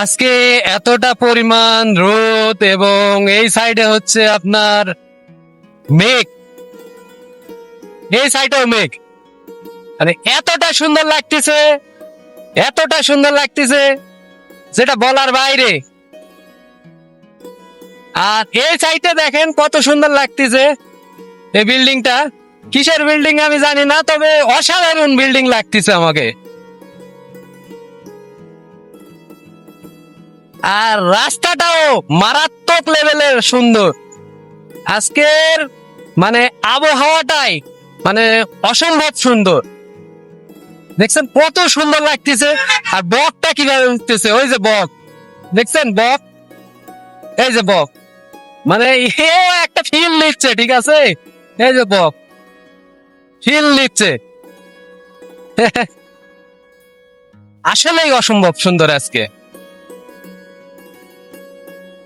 আজকে এতটা পরিমাণ রোদ এবং এই সাইডে হচ্ছে আপনার মেঘ, এই সাইডেও মেঘ, মানে এতটা সুন্দর লাগতেছে, এতটা সুন্দর লাগতেছে যেটা বলার বাইরে। আর এই সাইডে দেখেন কত সুন্দর লাগতেছে। এই বিল্ডিংটা কিসের বিল্ডিং আমি জানি না, তবে অসাধারণ বিল্ডিং লাগতেছে আমাকে। আর রাস্তাটাও মারাত্মক লেভেলের সুন্দর। আজকের মানে আবহাওয়াটাই মানে অসম্ভব সুন্দর। দেখছেন কত সুন্দর লাগতেছে। আর বকটা কিভাবে উঠতেছে, ওই যে বক, দেখছেন বক, এই যে বক, মানে এও একটা ফিল নিচ্ছে, ঠিক আছে। এই যে বক ফিল নিচ্ছে। আসলেই অসম্ভব সুন্দর আজকে।